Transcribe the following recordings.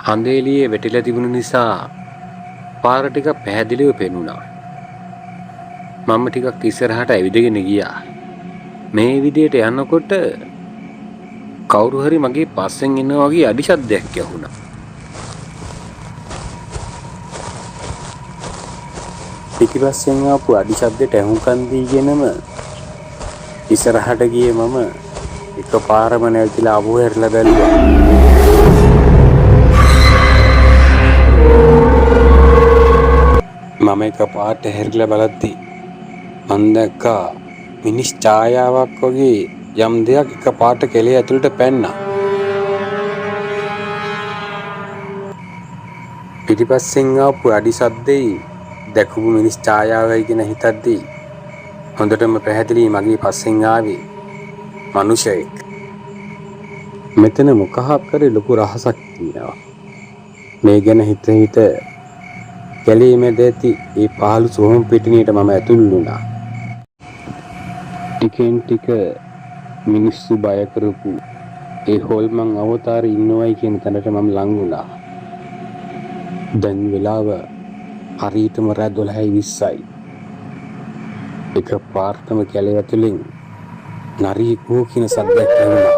හඳේලියේ වැටිලා තිබුණ නිසා පාර ටික පැහැදිලිව පෙනුණා. මම ටිකක් ඉස්සරහට ඇවිදගෙන ගියා. මේ විදියට යනකොට කවුරු හරි මගේ පස්සෙන් එනවා වගේ අඩි ශබ්දයක් ඇහුණා. පිටිපස්සෙන් ආපු අඩි ශබ්දයට ඇහුම්කන් දීගෙනම ඉස්සරහට ගියේ මම එකපාරම නැවතිලා ආපහු හැරිලා බැලුවා. මම එකපාරට හැරිලා බලද්දි මම දැක්කා මිනිස් ඡායාවක් වගේ යම් දෙයක් එකපාරට කෙළේ ඇතුළට පැන්නා. පිටිපස්සෙන් ආපු අඩි ශබ්දෙයි දැකපු මිනිස් ඡායාවයි කියන හිතද්දී හොඳටම පැහැදිලි මගේ පස්සෙන් ආවේ මිනිසෙක්. මෙතන මොකක් කරේ ලොකු රහසක් තියෙනවා. මේ ගැන හිත කැලේ මැද ඇති ඒ පහළු සොහොන් පිටිනියට මම ඇතුල් වුණා. ටිකෙන් ටික මිනිස්සු බය කරපු ඒ හොල්මන් අවතාරේ ඉන්නවයි කියන තැනට මම ලං වුණා. දැන් වෙලාව හරියටම රෑ 12:20යි. එක පාර්තම කැලේ ඇතුලෙන් නරියෙකු කියන සද්දයක් ඇහුණා.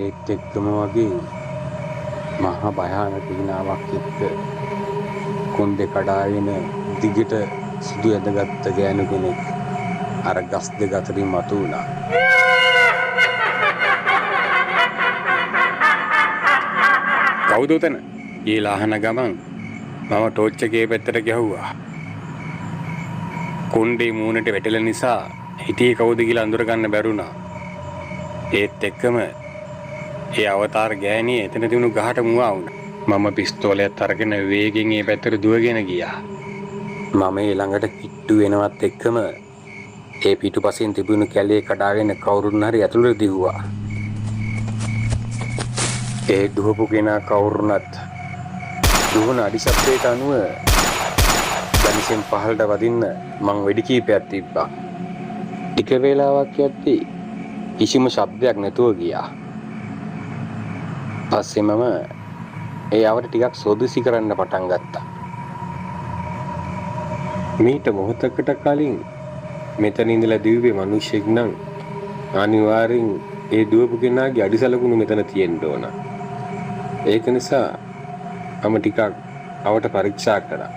ඒත් එක්කම වගේ මහා භයානක හිනාවක් එක්ක කොන්දේ කඩාගෙන දිගට සුදු ඇඳගත්ත ගෑනු කෙනෙක් අර ගස් දෙක අතරින් මතුවුණා. කවුද උතන? ඊළා අහන ගමන් මම ටෝච් එකේ පැත්තට ගැහුවා. කොණ්ඩේ මූණට වැටෙල නිසා හිටියේ කවුද කියලා අඳුර ගන්න බැරුණා. ඒත් එක්කම ඒ අවතාර ගෑණිය එතන තිබුණු ගහට මුවා වුණා. මම පිස්තෝලයක් අරගෙන වේගෙන් ඒ පැත්තට දුවගෙන ගියා. මම ළඟට කිට්ටු වෙනවත් එක්කම ඒ පිටුපසින් තිබුණු කැලේ කඩාගෙන කවුරුන් හරි ඇතුළට දිව්වා. ඒ දුවපු කෙනා කවුරුනත් දුවන අඩි ශබ්දයට අනුව දැනිසෙන් පහළට වදින්න මං වෙඩි කීපයක් තිබ්බා. ටික වේලාවක් යද්දී කිසිම ශබ්දයක් නැතුව ගියා. පස්සේ මම ඒ අවට ටිකක් සෝදිසි කරන්න පටන් ගත්තා. මීට මොහොතකට කලින් මෙතන ඉඳලා දිව්වේ මිනිහෙක් නම් අනිවාර්යෙන් ඒ දුවපු කෙනාගේ අඩිසලකුණු මෙතන තියෙන්න ඕන. ඒක නිසා මම ටිකක් අවට පරීක්ෂා කරා.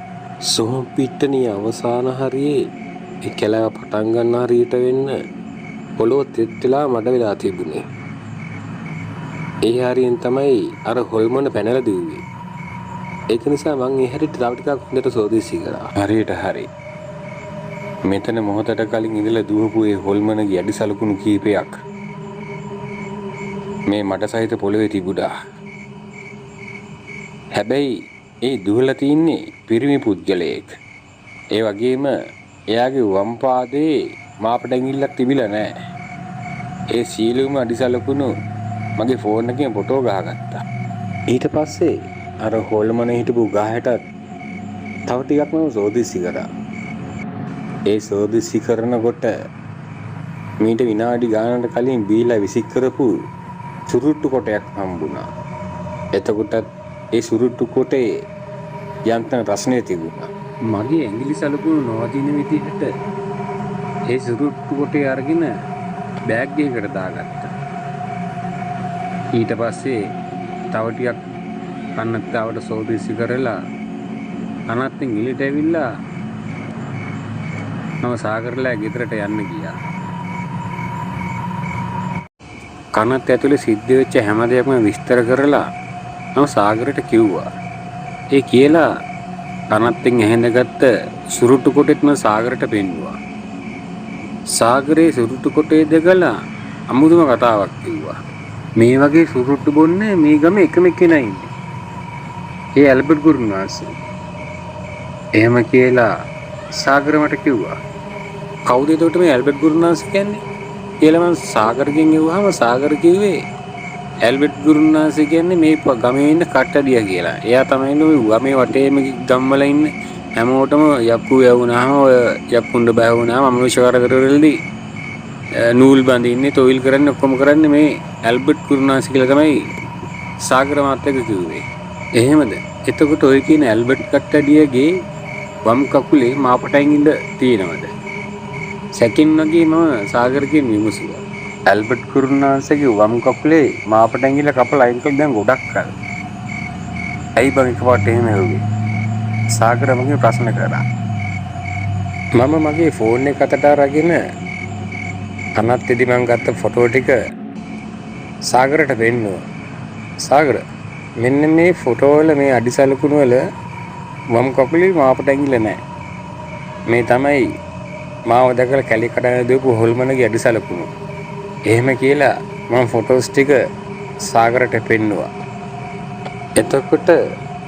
සොහොන් පිට්ටනිය අවසාන හරියේ ඒ කැලව පටන් ගන්න හරියට වෙන්න පොළොව තෙත් වෙලා මඩ වෙලා තිබුණේ. ඒ හරියෙන් තමයි අර හොල්මන පැනලා දිව්වේ. ඒක නිසා මං ඒ හැරිට තව ටිකක් හොඳට සෝදිසි කරා. හරියට හරි. මෙතන මොහොතට කලින් ඉඳලා දුවපු ඒ හොල්මනගේ අඩි සලකුණු කීපයක් මේ මඩ සහිත පොළවේ තිබුණා. හැබැයි ඒ දුවලා තින්නේ පිරිමි පුද්ගලයෙක්. ඒ වගේම එයාගේ වම් පාදේ මාපට ඇඟිල්ලක් තිබිලා නැහැ. ඒ සීලුම අඩි සලකුණු මගේ ෆෝන් එකෙන් ෆොටෝ ගහගත්තා. ඊට පස්සේ අර හොල්මන හිටපු ගහටත් තව ටිකක් මම සෝදිසි කරා. ඒ සෝදිසි කරනකොට මීට විනාඩි ගානකට කලින් බීලා විසික් කරපු සුරුට්ටු කොටයක් හම්බුණා. එතකොටත් ඒ සුරුට්ටු කොටේ යන්තම් රසණය තිබුණා. මගේ ඇඟිලි සලකුණු නොවදින විදිහට ඒ සුරුට්ටු කොටේ අරගෙන බෑග් එකකට දාගත්තා. ඊට පස්සේ තව ටිකක් කන්නත්තාවට සෝදිසි කරලා අනත්තෙන් එළියට ඇවිල්ලා මම සාගරලා ගෙදරට යන්න ගියා. කනත් ඇතුලේ සිද්ධ වෙච්ච හැම දෙයක්ම විස්තර කරලා මම සාගරට කිව්වා. ඒ කියලා කනත්ෙන් ඇහෙඳගත්ත සුරුට්ටු කොටෙත් මම සාගරට පෙන්නුවා. සාගරේ සුරුට්ටු කොටේ දැකලා අමුතුම කතාවක් කිව්වා. මේ වගේ සුරුට්ටු බොන්නේ මේ ගමේ එකම කෙනා ඉන්නේ. ඒ ඇල්බර්ට් ගුරුනාන්සේ. එහෙම කියලා සාගර මට කිව්වා. කවුද එතකොට මේ ඇල්බර්ට් ගුරුනාන්සේ කියන්නේ? කියලා මම සාගරගෙන් ඇහුවාම සාගර කිව්වේ ඇල්බර්ට් ගුරුනාන්සේ කියන්නේ මේ ගමේ ඉන්න කට්ටඩිය කියලා. එයා තමයි මේ ගමේ වටේම ගම්වල ඉන්න හැමෝටම යක්කු යවුනාම ඔය යක්කුණ්ඩ බය වුණාම අමනුෂ්‍ය කරදරවලදී නූල් බඳින්නේ තොইল කරන්නේ ඔක්කොම කරන්නේ මේ ඇල්බර්ට් ගුරුනාන්සේ කියලා තමයි සාගර මාත් එක්ක කිව්වේ. එහෙමද? එතකොට ඔය කියන ඇල්බර්ට් කට්ටඩියගේ වම් කකුලේ මාපටැංගිල්ල තියෙනවද? සැකින් වගේ මම සාගරකින් විමසුවා. ඇල්බර්ට් කුරුනාන්සේගේ වම් කකුලේ මාපටැංගිල්ල කපලා අයින් කළා දැන් ගොඩක් කල්. ඇයි බං එකපාරට එහෙම වෙන්නේ? සාගර මගේ ප්‍රශ්න කරා. මම මගේ ෆෝන් එක අතට අරගෙන අනත්තේදී මම ගත්ත ෆොටෝ ටික සාගරට පෙන්නුවා. සාගර මෙන්න මේ ෆොටෝ වල මේ අඩිසලකුණු වල වම් කකුලේ මාපටැංගිල්ල නැහැ. මේ තමයි මාව දැකලා කැලේ කඩන දීපු හොල්මනගේ අඩිසලකුණු. එහෙම කියලා මම ෆොටෝස් ටික සාගරට පෙන්නුවා. එතකොට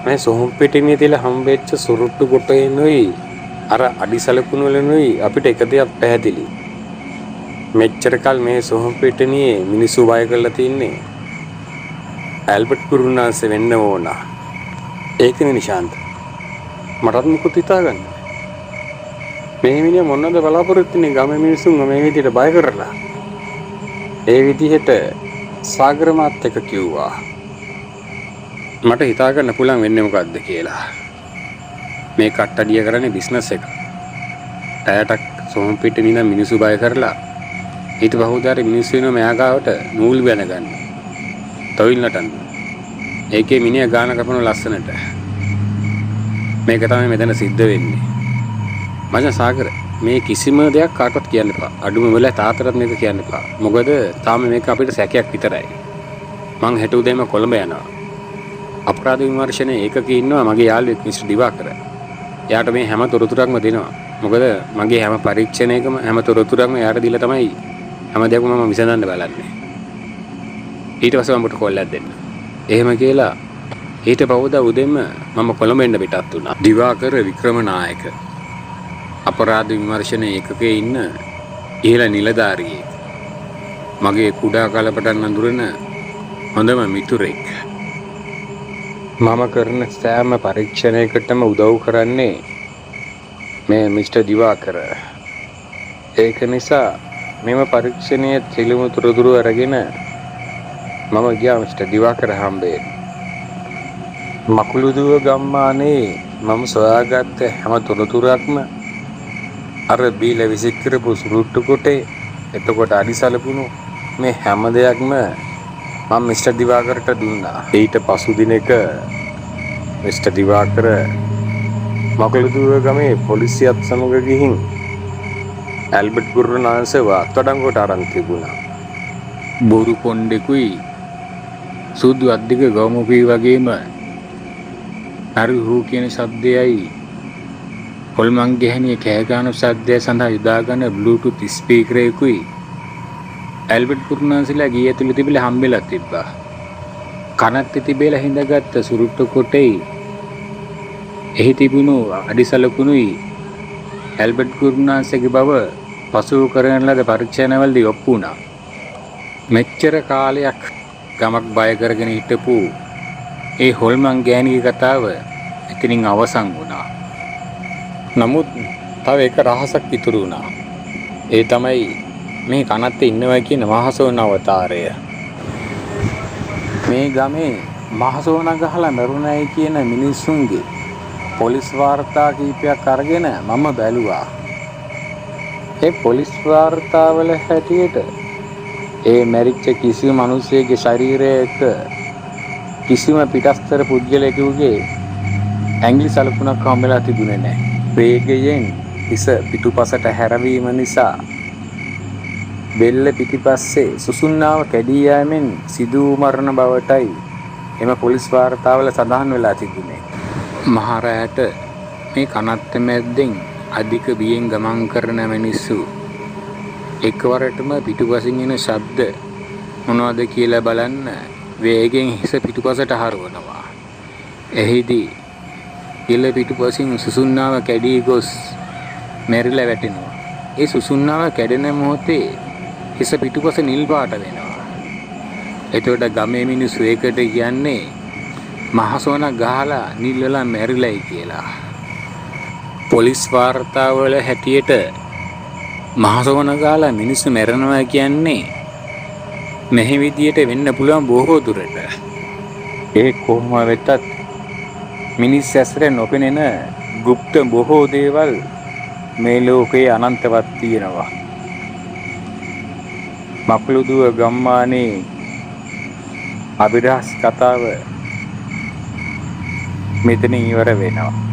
මේ සොහොන් පිටිනේ තියලා හම්බෙච්ච සුරුට්ටු කොටේනොයි අර අඩිසලකුණු වලනොයි අපිට එක දෙයක් පැහැදිලි. මෙච්චර කල් මේ සොහොන් පිටිනේ මිනිස්සු වය කරලා තින්නේ ඇල්බර්ට් කුරුනාන්සේ වෙන්න ඕන. ඒකනේ නිශාන්ත. මටත් මුකුත් හිතාගන්න. මේ මිනිහා මොනවද බලාපොරොත්තු වෙන්නේ ගමේ මිනිස්සුන්ව මේ විදිහට බය කරලා. ඒ විදිහට සාගර මාත් එක්ක කිව්වා. මට හිතා ගන්න පුළුවන් වෙන්නේ මොකද්ද කියලා. මේ කට්ටඩිය කරන්නේ බිස්නස් එක. ටයටක් සොහොන් පිටින් ඉඳන් මිනිස්සු බය කරලා ඊට බහුදාරේ මිනිස්සු වෙනවා මෙයා ගාවට නූල් බැන ගන්න. තොইল නටන්න. ඒකේ මිනිහා ගාන කපන ලස්සනට. මේක තමයි මෙතන සිද්ධ වෙන්නේ. මචං සාගර මේ කිසිම දෙයක් කාටවත් කියන්න එපා. අඩුම වෙලාවේ තාත්තටත් මේක කියන්න එපා. මොකද තාම මේක අපිට සැකයක් විතරයි. මං හෙට උදේම කොළඹ යනවා. අපරාධ විමර්ශන ඒකකේ ඉන්නවා මගේ යාළුවෙක් මිස්ටර් දිවාකර. එයාට මේ හැම තොරතුරක්ම දෙනවා. මොකද මගේ හැම පරීක්ෂණයකම හැම තොරතුරක්ම එයාට දීලා තමයි හැම දෙයක්ම මම විසඳන්න බලන්නේ. ඊට පස්සේ මම ඔබට කෝල් එකක් දෙන්න. එහෙම කියලා ඊට පවුදා උදේම මම කොළඹ එන්න පිටත් වුණා. දිවාකර වික්‍රමනායක අපරාධ විමර්ශන ඒකකේ ඉන්න ඉහළ නිලධාරියෙක්. මගේ කුඩා කලපටන් අඳුරන හොඳම මිතුරෙක්. මම කරන සෑම පරීක්ෂණයකටම උදව් කරන්නේ මේ මිස්ටර් දිවාකර. ඒක නිසා මෙම පරීක්ෂණයේ තෙලිමු තොරතුරු අරගෙන මම ගියා මිස්ටර් දිවාකර හම්බෙන්න. මකුළුදුව ගම්මානේ මම සොයාගත්ත හැම තොරතුරක්ම අර බීල විසික් කරපු සුරුට්ටු කොටේ එතකොට අඩිසලකුණු මේ හැම දෙයක්ම මම මිස්ටර් දිවාකරට දුන්නා. ඊට පසු දිනක මිස්ටර් දිවාකර මකුළුදුව ගමේ පොලිසියත් සමග ගිහින් ඇල්බර්ට් කුරුනාන්සේව අත්අඩංගුවට අරන් තිබුණා. බොරු කොණ්ඩෙකුයි සුදු අද්දික ගවමුපී වගේම හරි හූ කියන ශබ්දයයි හොල්මන් ගැහණිය කෑගානු ශබ්දය සඳහා යොදාගන්න බ්ලූටූත් ස්පීකරයකුයි ඇල්බර්ට් කුරුනාන්සේලා ගිය ඇතුළේ තිබිලා හම්බෙලා තිබ්බා. කනත් තිබෙලා හිඳගත්ත සුරුට්ටු කොටේ එහි තිබුණු අඩිසලකුණුයි ඇල්බර්ට් කුරුනාන්සේගේ බව පසුව කරන ලද පරීක්ෂණවලදී ඔප්පු වුණා. මෙච්චර කාලයක් ගමක් බය කරගෙන හිටපු ඒ හොල්මන් ගෑණිගේ කතාව එතනින් අවසන් වුණා. නමුත් තව එක රහසක් ඉතුරු වුණා. ඒ තමයි මේ කනත්තේ ඉන්නවා කියන මහසෝන අවතාරය. මේ ගමේ මහසෝන ගහලා මරුණයි කියන මිනිස්සුන්ගේ පොලිස් වාර්තා කීපයක් අරගෙන මම බැලුවා. ඒ පොලිස් වාර්තාවල හැටියට ඒ මැරිච්ච කිසිම මිනිසෙකුගේ ශරීරයක කිසිම පිටස්තර පුද්ගලයෙකුගේ ඇඟිලි සලකුණක් හම්බෙලා තිබුණේ නැහැ. වේගයෙන් හිස පිටුපසට හැරවීම නිසා බෙල්ල පිටිපස්සේ සුසුන්නාව කැඩී යෑමෙන් සිදු වූ මරණ බවටයි එම පොලිස් වාර්තාවල සඳහන් වෙලා තිබුණේ. මහරෑට මේ කනත්ත මැද්දෙන් අධික බියෙන් ගමන් කරන මිනිස්සු එකවරටම පිටුපසින් එන ශබ්ද මොනවද කියලා බලන්න වේගෙන් හිස පිටුපසට හරවනවා. එහිදී ඉල පිටුපසින් සුසුන්නාව කැඩී ගොස් මැරිලා වැටෙනවා. ඒ සුසුන්නාව කැඩෙන මොහොතේ හිස පිටුපස නිල් පාට වෙනවා. එතකොට ගමේ මිනිස්සු ඒකට කියන්නේ මහසෝන ගහලා නිල් වෙලා මැරිලායි කියලා. පොලිස් වාර්තාවල හැටියට මහසෝන ගහලා මිනිස්සු මැරෙනවා කියන්නේ මෙහි විදියට වෙන්න පුළුවන් බොහෝ දුරට. ඒ කොහොම වෙතත් මිනිස් ඇසට නොපෙනෙන গুপ্ত බොහෝ දේවල් මේ ලෝකයේ අනන්තවත් තියෙනවා. මකුළුදුව ගම්මානේ අභිරහස් කතාව මෙතන ඉවර වෙනවා.